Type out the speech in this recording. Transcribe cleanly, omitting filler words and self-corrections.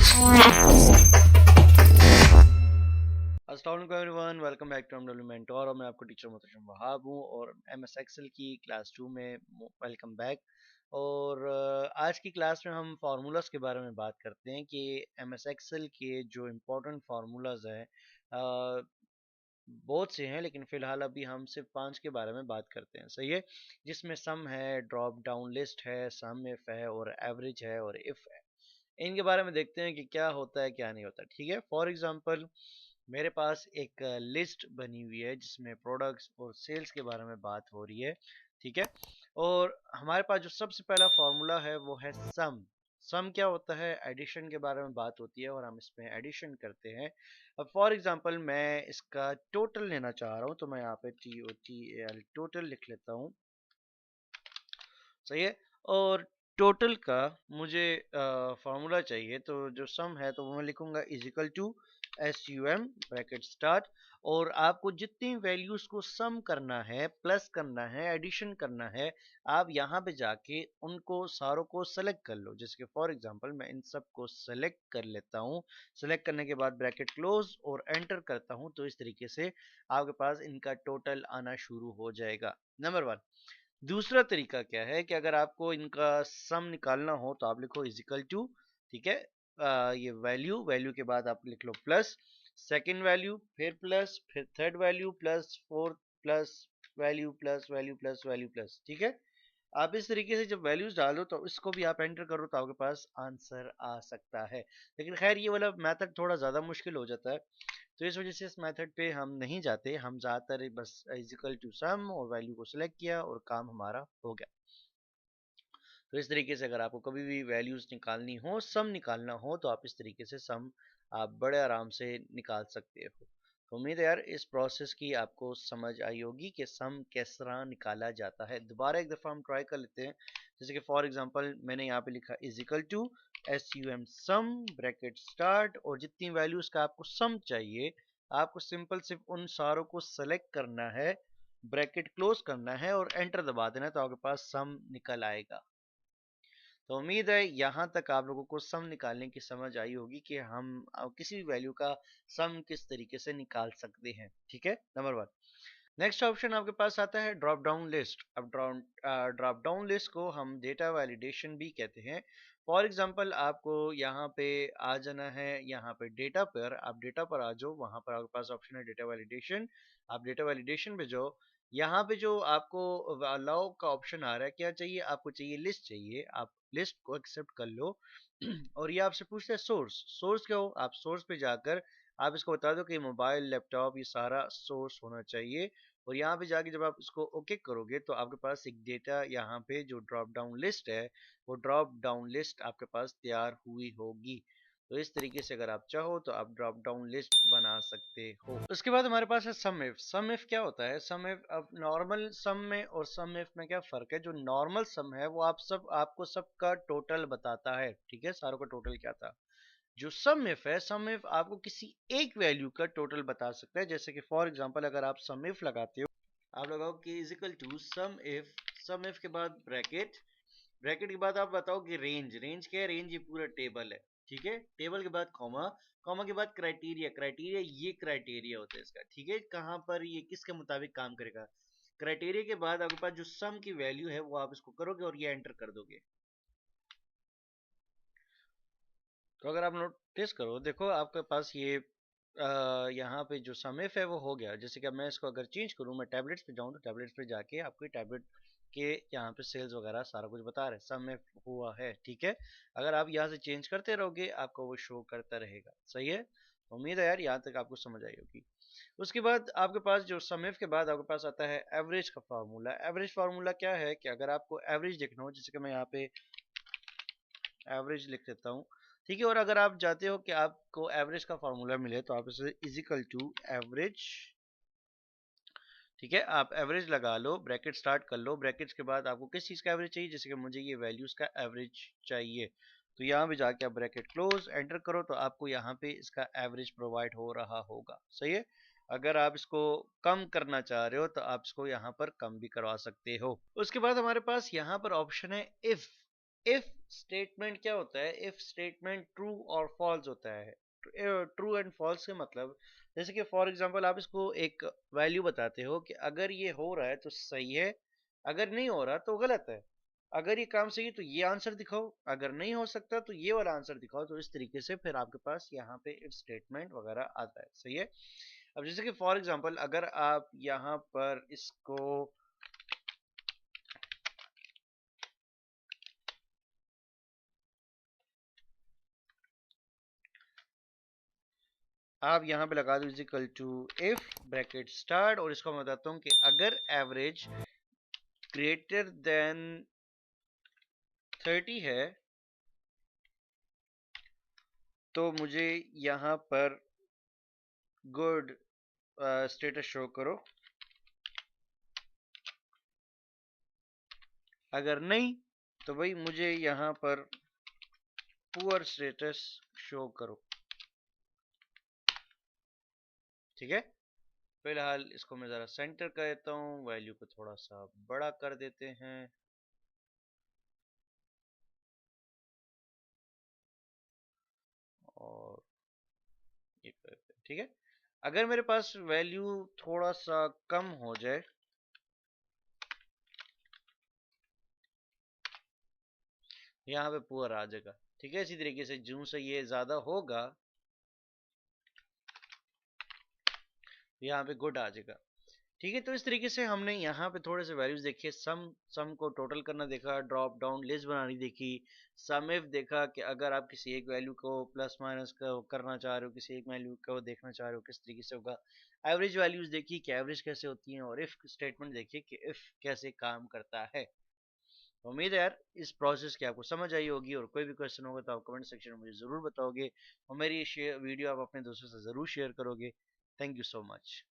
अस्सलाम वालेकुम everyone, welcome back to MW Mentor. और मैं आपको टीचर मोहतरम वहाब हूँ और एमएस एक्सेल की क्लास 2 में वेलकम बैक। और आज की क्लास में हम फार्मूलाज के बारे में बात करते हैं कि एमएस एक्सेल के जो इम्पोर्टेंट फार्मूलाज हैं, बहुत से हैं, लेकिन फ़िलहाल अभी हम सिर्फ 5 के बारे में बात करते हैं। सही है, जिसमें सम है, ड्रॉप डाउन लिस्ट है, सम इफ है और एवरेज है और इफ है। इनके बारे में देखते हैं कि क्या होता है क्या नहीं होता। ठीक है, फॉर एग्जांपल मेरे पास एक लिस्ट बनी हुई है जिसमें प्रोडक्ट्स और सेल्स के बारे में बात हो रही है। ठीक है, और हमारे पास जो सबसे पहला फॉर्मूला है वो है सम। सम क्या होता है? एडिशन के बारे में बात होती है और हम इसमें एडिशन करते हैं। अब फॉर एग्जांपल मैं इसका टोटल लेना चाह रहा हूँ, तो मैं यहाँ पे TOTAL टोटल लिख लेता हूँ। सही है, और टोटल का मुझे फार्मूला चाहिए, तो जो सम है तो वो मैं लिखूंगा is equal to SUM bracket start. और आपको जितनी वैल्यूज को सम करना है, प्लस करना है, एडिशन करना है, आप यहाँ पे जाके उनको सारों को सेलेक्ट कर लो। जैसे कि फॉर एग्जांपल मैं इन सब को सेलेक्ट कर लेता हूँ। सेलेक्ट करने के बाद ब्रैकेट क्लोज और एंटर करता हूँ, तो इस तरीके से आपके पास इनका टोटल आना शुरू हो जाएगा। नंबर 1। दूसरा तरीका क्या है कि अगर आपको इनका सम निकालना हो तो आप लिखो इज इक्वल टू, ठीक है, ये वैल्यू, वैल्यू के बाद आप लिख लो प्लस सेकंड वैल्यू, फिर प्लस, फिर third value, plus fourth, plus value, plus value, plus value, plus. ठीक है, आप इस तरीके से जब वैल्यूज डालो तो इसको भी आप एंटर करो तो आपके पास आंसर आ सकता है। लेकिन खैर ये वाला मेथड थोड़ा ज़्यादा मुश्किल हो जाता है, तो इस वजह से इस मेथड पे हम नहीं जाते। हम ज़्यादातर बस इजिकल टू सम और वैल्यू को सिलेक्ट किया और काम हमारा हो गया। तो इस तरीके से अगर आपको कभी भी वैल्यूज निकालनी हो, सम निकालना हो, तो आप इस तरीके से सम आप बड़े आराम से निकाल सकते हो। तो उम्मीद है यार इस प्रोसेस की आपको समझ आई होगी कि सम किस तरह निकाला जाता है। दोबारा एक दफ़ा हम ट्राई कर लेते हैं। जैसे कि फॉर एग्जांपल मैंने यहाँ पे लिखा is equal to SUM sum bracket start, और जितनी वैल्यूज का आपको सम चाहिए, आपको सिंपल सिर्फ उन सारों को सेलेक्ट करना है, ब्रैकेट क्लोज करना है और एंटर दबा देना, तो आपके पास सम निकल आएगा। तो उम्मीद है यहाँ तक आप लोगों को सम निकालने की समझ आई होगी कि हम किसी भी वैल्यू का सम किस तरीके से निकाल सकते हैं। ठीक है, नंबर 1। नेक्स्ट ऑप्शन आपके पास आता है ड्रॉप डाउन लिस्ट। अब ड्रॉप डाउन लिस्ट को हम डेटा वैलिडेशन भी कहते हैं। फॉर एग्जांपल आपको यहाँ पे आ जाना है, यहाँ पे डेटा पर, आप डेटा पर आ जाओ, वहाँ पर आपके पास ऑप्शन है डेटा वैलिडेशन। आप डेटा वैलिडेशन पे जाओ, यहाँ पे जो आपको अलाउ का ऑप्शन आ रहा है, क्या चाहिए आपको? चाहिए लिस्ट चाहिए, आप लिस्ट को एक्सेप्ट कर लो। और ये आपसे पूछता है सोर्स। सोर्स क्या हो? आप सोर्स पे जाकर आप इसको बता दो कि मोबाइल, लैपटॉप, ये सारा सोर्स होना चाहिए। और यहाँ पे जाके जब आप इसको ओके करोगे तो आपके पास एक डेटा, यहाँ पे जो ड्रॉप डाउन लिस्ट है, वो ड्रॉप डाउन लिस्ट आपके पास तैयार हुई होगी। तो इस तरीके से अगर आप चाहो तो आप ड्रॉप डाउन लिस्ट बना सकते हो। उसके बाद हमारे पास है सम इफ। सम इफ क्या होता है? सम इफ, अब नॉर्मल सम में और सम इफ में क्या फर्क है? जो नॉर्मल सम है वो आपको सबका टोटल बताता है। ठीक है, सारों का टोटल क्या था। जो सम इफ है, सम इफ आपको किसी एक वैल्यू का टोटल बता सकता है। जैसे कि फॉर एग्जांपल अगर आप सम इफ लगाते हो, आप लगाओ कि is equal to sum if, sum if के बाद ब्रैकेट, ब्रैकेट के बाद आप बताओ कि रेंज, रेंज क्या है? रेंज ये पूरा टेबल है। ठीक है, टेबल के बाद कॉमा, कॉमा के बाद क्राइटेरिया, क्राइटेरिया ये क्राइटेरिया होता है इसका। ठीक है, कहाँ पर ये किसके मुताबिक काम करेगा। क्राइटेरिया के बाद आपके पास जो सम की वैल्यू है वो आप इसको करोगे और ये एंटर कर दोगे। तो अगर आप नोटिस करो, देखो आपके पास ये यहाँ पे जो समेफ है वो हो गया। जैसे कि अब मैं इसको अगर चेंज करूँ, मैं टैबलेट्स पे जाऊँ, तो टैबलेट्स पे जाके आपको टैबलेट के यहाँ पे सेल्स वगैरह सारा कुछ बता रहे हैं, समेफ हुआ है। ठीक है, अगर आप यहाँ से चेंज करते रहोगे आपको वो शो करता रहेगा। सही है, उम्मीद है यार यहाँ तक आपको समझ आई होगी। उसके बाद आपके पास जो समेफ के बाद आपके पास आता है एवरेज का फार्मूला। एवरेज फार्मूला क्या है कि अगर आपको एवरेज देखना हो, जैसे कि मैं यहाँ पे एवरेज लिख देता हूँ। ठीक है, और अगर आप चाहते हो कि आपको एवरेज का फॉर्मूला मिले तो आप इसे इज इक्वल टू एवरेज, ठीक है, आप एवरेज लगा लो, ब्रैकेट स्टार्ट कर लो। ब्रैकेट्स के बाद आपको किस चीज़ का एवरेज चाहिए? जैसे कि मुझे ये वैल्यूज का एवरेज चाहिए, तो यहाँ पे जाके आप ब्रैकेट क्लोज एंटर करो तो आपको यहाँ पे इसका एवरेज प्रोवाइड हो रहा होगा। सही है, अगर आप इसको कम करना चाह रहे हो तो आप इसको यहाँ पर कम भी करवा सकते हो। उसके बाद हमारे पास यहाँ पर ऑप्शन है इफ। इफ स्टेटमेंट क्या होता है? इफ स्टेटमेंट ट्रू और फॉल्स होता है। ट्रू एंड फॉल्स का मतलब, जैसे कि फॉर एग्जांपल आप इसको एक वैल्यू बताते हो कि अगर ये हो रहा है तो सही है, अगर नहीं हो रहा तो गलत है, अगर ये काम सही है तो ये आंसर दिखाओ, अगर नहीं हो सकता तो ये वाला आंसर दिखाओ। तो इस तरीके से फिर आपके पास यहाँ पे इफ स्टेटमेंट वगैरह आता है। सही है। अब जैसे कि फॉर एग्जांपल अगर आप यहाँ पर इसको आप यहाँ पे लगा दो is equal to if bracket start, और इसको मैं बताता हूँ कि अगर एवरेज ग्रेटर देन 30 है तो मुझे यहाँ पर गुड स्टेटस शो करो, अगर नहीं तो भाई मुझे यहाँ पर पुअर स्टेटस शो करो। ठीक है। फिलहाल इसको मैं ज़रा सेंटर कर देता हूँ, वैल्यू को थोड़ा सा बड़ा कर देते हैं। और ये कर देते हैं। ठीक है। अगर मेरे पास वैल्यू थोड़ा सा कम हो जाए, यहाँ पे पुअर आ जाएगा। ठीक है। इसी तरीके से जूं से ये ज़्यादा होगा, यहाँ पे गुड आ जाएगा। ठीक है। तो इस तरीके से हमने यहाँ पे थोड़े से वैल्यूज देखे, सम को टोटल करना देखा, ड्रॉप डाउन लिस्ट बनानी देखी, सम इफ देखा कि अगर आप किसी एक वैल्यू को प्लस माइनस करना चाह रहे हो, किसी एक वैल्यू को देखना चाह रहे हो किस तरीके से होगा, एवरेज वैल्यूज देखी कि एवरेज कैसे होती हैं, और इफ स्टेटमेंट देखिए कि इफ कैसे काम करता है। उम्मीद है यार इस प्रोसेस की आपको समझ आई होगी, और कोई भी क्वेश्चन होगा तो आप कमेंट सेक्शन में मुझे ज़रूर बताओगे, और मेरी ये वीडियो आप अपने दोस्तों से ज़रूर शेयर करोगे। Thank you so much.